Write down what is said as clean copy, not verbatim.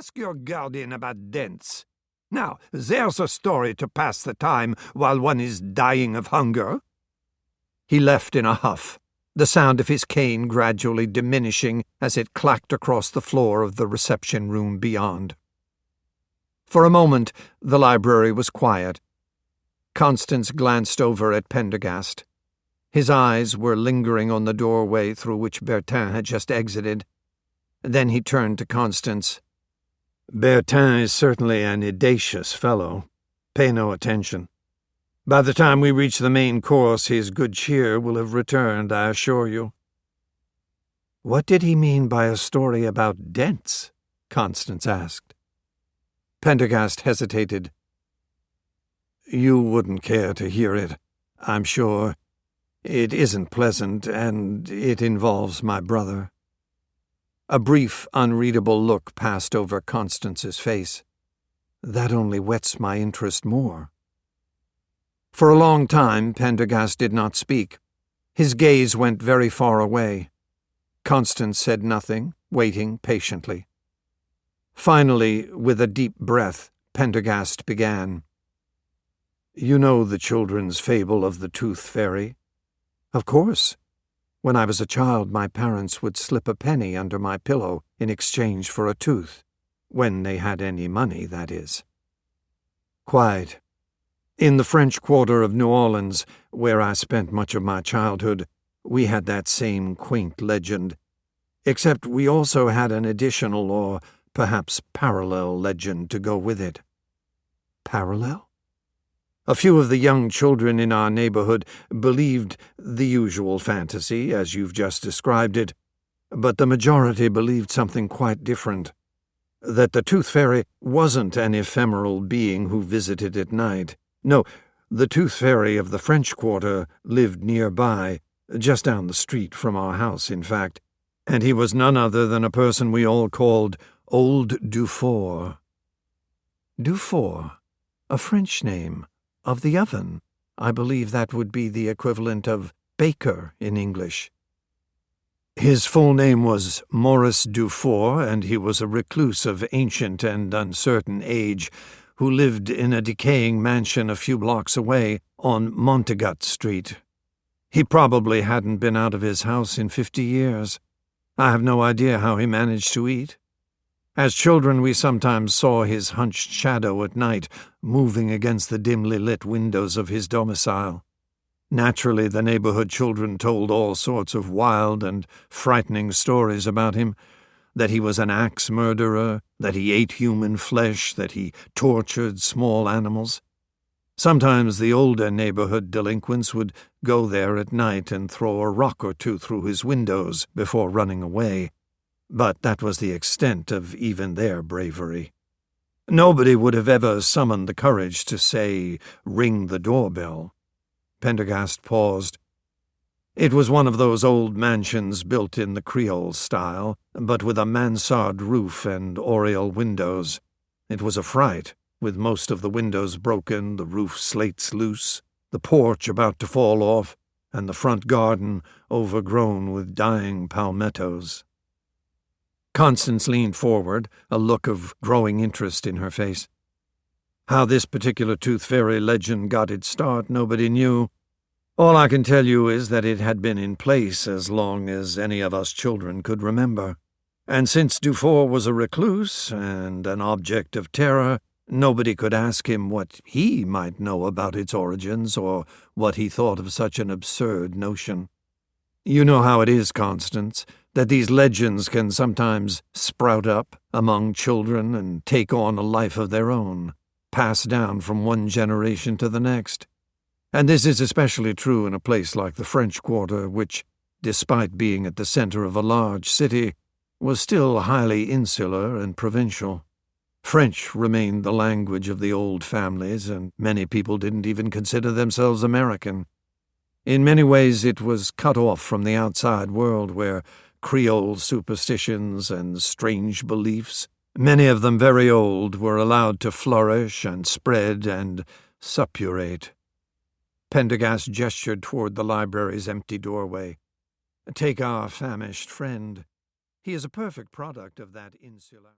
Ask your guardian about dents. Now, there's a story to pass the time while one is dying of hunger." He left in a huff, the sound of his cane gradually diminishing as it clacked across the floor of the reception room beyond. For a moment, the library was quiet. Constance glanced over at Pendergast. His eyes were lingering on the doorway through which Bertin had just exited. Then he turned to Constance. "Bertin is certainly an audacious fellow. Pay no attention. By the time we reach the main course, his good cheer will have returned, I assure you." "What did he mean by a story about dents?" Constance asked. Pendergast hesitated. "You wouldn't care to hear it, I'm sure. It isn't pleasant, and it involves my brother." A brief, unreadable look passed over Constance's face. "That only whets my interest more." For a long time, Pendergast did not speak. His gaze went very far away. Constance said nothing, waiting patiently. Finally, with a deep breath, Pendergast began. "You know the children's fable of the tooth fairy?" "Of course. When I was a child, my parents would slip a penny under my pillow in exchange for a tooth. When they had any money, that is." "Quite. In the French Quarter of New Orleans, where I spent much of my childhood, we had that same quaint legend, except we also had an additional or perhaps parallel legend to go with it." "Parallel?" "A few of the young children in our neighborhood believed the usual fantasy, as you've just described it, but the majority believed something quite different. That the tooth fairy wasn't an ephemeral being who visited at night. No, the tooth fairy of the French Quarter lived nearby, just down the street from our house, in fact, and he was none other than a person we all called Old Dufour." "Dufour? A French name? Of the oven? I believe that would be the equivalent of baker in English." "His full name was Maurice Dufour, and he was a recluse of ancient and uncertain age who lived in a decaying mansion a few blocks away on Montegut Street. He probably hadn't been out of his house in 50 years. I have no idea how he managed to eat. As children, we sometimes saw his hunched shadow at night moving against the dimly lit windows of his domicile. Naturally, the neighborhood children told all sorts of wild and frightening stories about him, that he was an axe murderer, that he ate human flesh, that he tortured small animals. Sometimes the older neighborhood delinquents would go there at night and throw a rock or two through his windows before running away, but that was the extent of even their bravery. Nobody would have ever summoned the courage to say, 'Ring the doorbell.'" Pendergast paused. "It was one of those old mansions built in the Creole style, but with a mansard roof and oriel windows. It was a fright, with most of the windows broken, the roof slates loose, the porch about to fall off, and the front garden overgrown with dying palmettos." Constance leaned forward, a look of growing interest in her face. "How this particular tooth fairy legend got its start, nobody knew. All I can tell you is that it had been in place as long as any of us children could remember. And since Dufour was a recluse and an object of terror, nobody could ask him what he might know about its origins or what he thought of such an absurd notion. You know how it is, Constance, that these legends can sometimes sprout up among children and take on a life of their own, passed down from one generation to the next. And this is especially true in a place like the French Quarter, which, despite being at the center of a large city, was still highly insular and provincial. French remained the language of the old families, and many people didn't even consider themselves American. In many ways it was cut off from the outside world where Creole superstitions and strange beliefs, many of them very old, were allowed to flourish and spread and suppurate. Pendergast gestured toward the library's empty doorway. "Take our famished friend. He is a perfect product of that insular..."